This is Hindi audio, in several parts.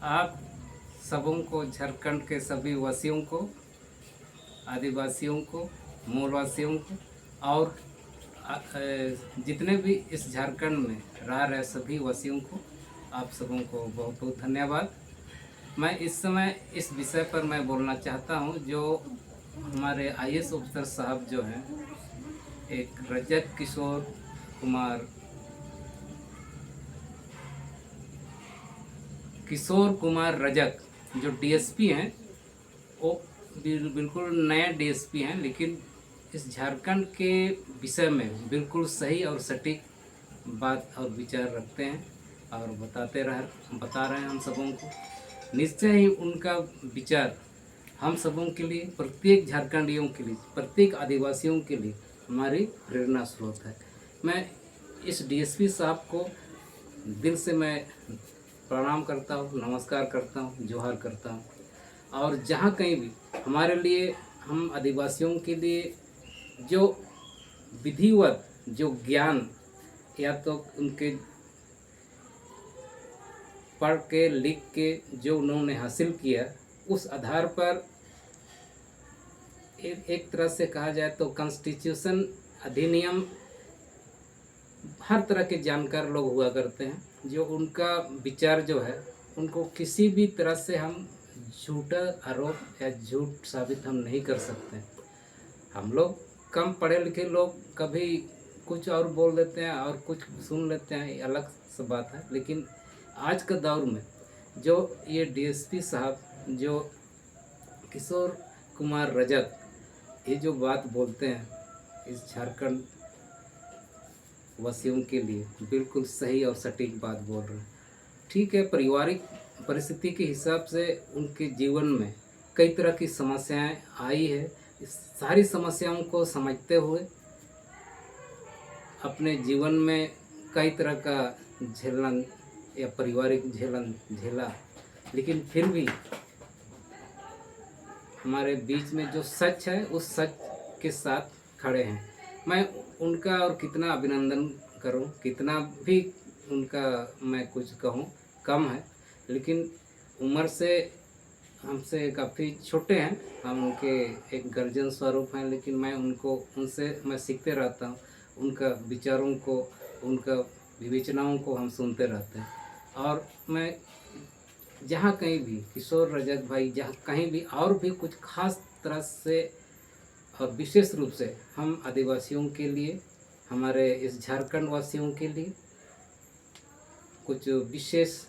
आप सबों को, झारखंड के सभी वासियों को, आदिवासियों को, मूलवासियों को और जितने भी इस झारखंड में रह रहे सभी वासियों को, आप सबों को बहुत बहुत धन्यवाद। मैं इस समय इस विषय पर मैं बोलना चाहता हूं, जो हमारे आईएएस अफसर साहब जो हैं, एक रजत किशोर कुमार रजक जो डीएसपी हैं, वो बिल्कुल नए डीएसपी हैं, लेकिन इस झारखंड के विषय में बिल्कुल सही और सटीक बात और विचार रखते हैं और बता रहे हैं हम सबों को। निश्चय ही उनका विचार हम सबों के लिए, प्रत्येक झारखंडियों के लिए, प्रत्येक आदिवासियों के लिए हमारी प्रेरणा स्रोत है। मैं इस डीएसपी साहब को दिल से मैं प्रणाम करता हूँ, नमस्कार करता हूँ, जोहार करता हूँ। और जहाँ कहीं भी हमारे लिए, हम आदिवासियों के लिए जो विधिवत जो ज्ञान या तो उनके पढ़ के लिख के जो उन्होंने हासिल किया, उस आधार पर एक तरह से कहा जाए तो कॉन्स्टिट्यूशन, अधिनियम, हर तरह के जानकार लोग हुआ करते हैं, जो उनका विचार जो है उनको किसी भी तरह से हम झूठा आरोप या झूठ साबित हम नहीं कर सकते। हम लोग कम पढ़े लिखे लोग कभी कुछ और बोल देते हैं और कुछ सुन लेते हैं, ये अलग सी बात है। लेकिन आज के दौर में जो ये डीएसपी साहब, जो किशोर कुमार रजक, ये जो बात बोलते हैं इस झारखंड वासियों के लिए, बिल्कुल सही और सटीक बात बोल रहे हैं। ठीक है, पारिवारिक परिस्थिति के हिसाब से उनके जीवन में कई तरह की समस्याएं आई है। इस सारी समस्याओं को समझते हुए अपने जीवन में कई तरह का झेलन या पारिवारिक झेलन झेला, लेकिन फिर भी हमारे बीच में जो सच है उस सच के साथ खड़े हैं। मैं उनका और कितना अभिनंदन करूं, कितना भी उनका मैं कुछ कहूं, कम है। लेकिन उम्र से हमसे काफ़ी छोटे हैं, हम उनके एक गर्जन स्वरूप हैं, लेकिन मैं उनसे मैं सीखते रहता हूं। उनका विचारों को, उनका विवेचनाओं को हम सुनते रहते हैं। और मैं जहाँ कहीं भी किशोर रजक भाई, जहाँ कहीं भी और भी कुछ खास तरह से और विशेष रूप से हम आदिवासियों के लिए, हमारे इस झारखंड वासियों के लिए कुछ विशेष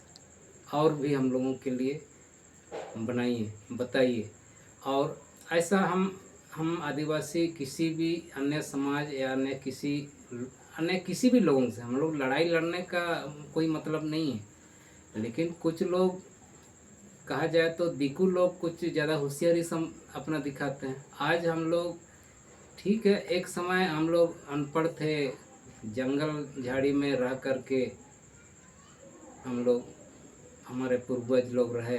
और भी हम लोगों के लिए बनाइए, बताइए। और ऐसा हम आदिवासी किसी भी अन्य समाज या अन्य किसी भी लोगों से हम लोग लड़ाई लड़ने का कोई मतलब नहीं है। लेकिन कुछ लोग, कहा जाए तो दिकू लोग कुछ ज़्यादा होशियारी अपना दिखाते हैं। आज हम लोग, ठीक है, एक समय हम लोग अनपढ़ थे, जंगल झाड़ी में रह करके हम लोग, हमारे पूर्वज लोग रहे,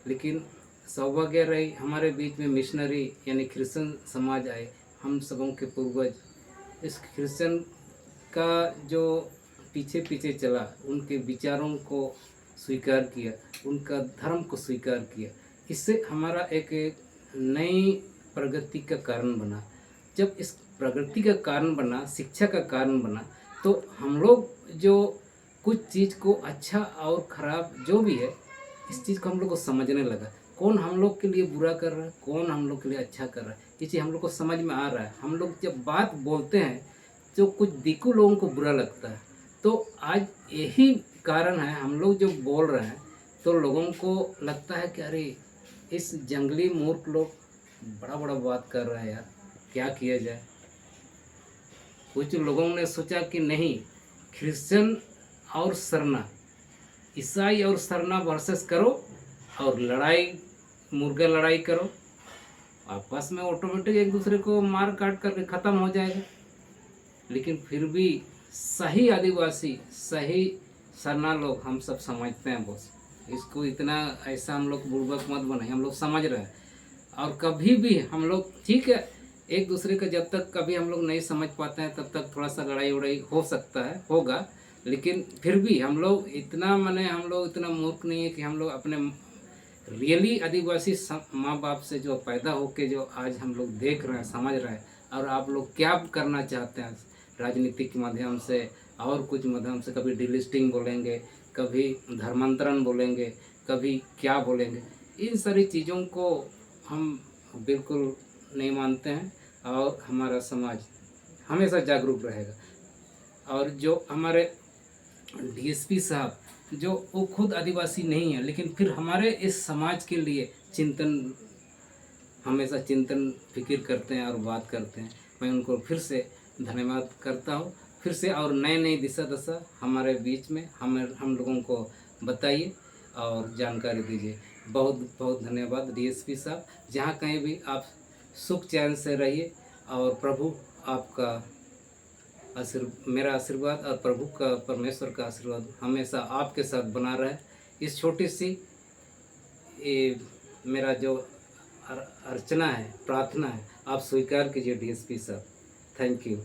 लेकिन सौभाग्य रही हमारे बीच में मिशनरी यानी क्रिश्चियन समाज आए। हम सबों के पूर्वज इस क्रिश्चियन का जो पीछे पीछे चला, उनके विचारों को स्वीकार किया, उनका धर्म को स्वीकार किया। इससे हमारा एक नई प्रगति का कारण बना। जब इस प्रगति का कारण बना, शिक्षा का कारण बना, तो हम लोग जो कुछ चीज़ को अच्छा और ख़राब जो भी है, इस चीज़ को हम लोग को समझने लगा। कौन हम लोग के लिए बुरा कर रहा है, कौन हम लोग के लिए अच्छा कर रहा है, ये चीज़ हम लोग को समझ में आ रहा है। हम लोग जब बात बोलते हैं जो कुछ दिकू लोगों को बुरा लगता है, तो आज यही कारण है, हम लोग जो बोल रहे हैं तो लोगों को लगता है कि अरे इस जंगली मूर्ख लोग बड़ा बड़ा बात कर रहा है यार, क्या किया जाए। कुछ लोगों ने सोचा कि नहीं, क्रिश्चियन और सरना, ईसाई और सरना वर्सेस करो और लड़ाई, मुर्गा लड़ाई करो, आपस में ऑटोमेटिक एक दूसरे को मार काट करके ख़त्म हो जाएगा। लेकिन फिर भी सही आदिवासी, सही सरना लोग हम सब समझते हैं बॉस, इसको इतना ऐसा हम लोग बुड़बक मत बनाए, हम लोग समझ रहे हैं। और कभी भी हम लोग, ठीक है, एक दूसरे का जब तक कभी हम लोग नहीं समझ पाते हैं तब तक थोड़ा सा लड़ाई उड़ाई हो सकता है, होगा। लेकिन फिर भी हम लोग इतना मूर्ख नहीं है कि हम लोग अपने रियली आदिवासी माँ बाप से जो पैदा होके जो आज हम लोग देख रहे हैं, समझ रहे हैं, और आप लोग क्या करना चाहते हैं राजनीतिक के माध्यम से और कुछ माध्यम से, कभी डिलिस्टिंग बोलेंगे, कभी धर्मांतरण बोलेंगे, कभी क्या बोलेंगे, इन सारी चीज़ों को हम बिल्कुल नहीं मानते हैं। और हमारा समाज हमेशा जागरूक रहेगा। और जो हमारे डीएसपी साहब, जो वो खुद आदिवासी नहीं है, लेकिन फिर हमारे इस समाज के लिए हमेशा चिंतन फिक्र करते हैं और बात करते हैं। मैं उनको फिर से धन्यवाद करता हूँ। फिर से और नए नई दिशा दशा हमारे बीच में हम लोगों को बताइए और जानकारी दीजिए। बहुत बहुत धन्यवाद डीएसपी साहब। जहाँ कहीं भी आप सुख चैन से रहिए और प्रभु आपका मेरा आशीर्वाद और प्रभु का, परमेश्वर का आशीर्वाद हमेशा आपके साथ बना रहे। इस छोटी सी ये मेरा जो अर्चना है, प्रार्थना है, आप स्वीकार कीजिए डीएसपी साहब। Thank you.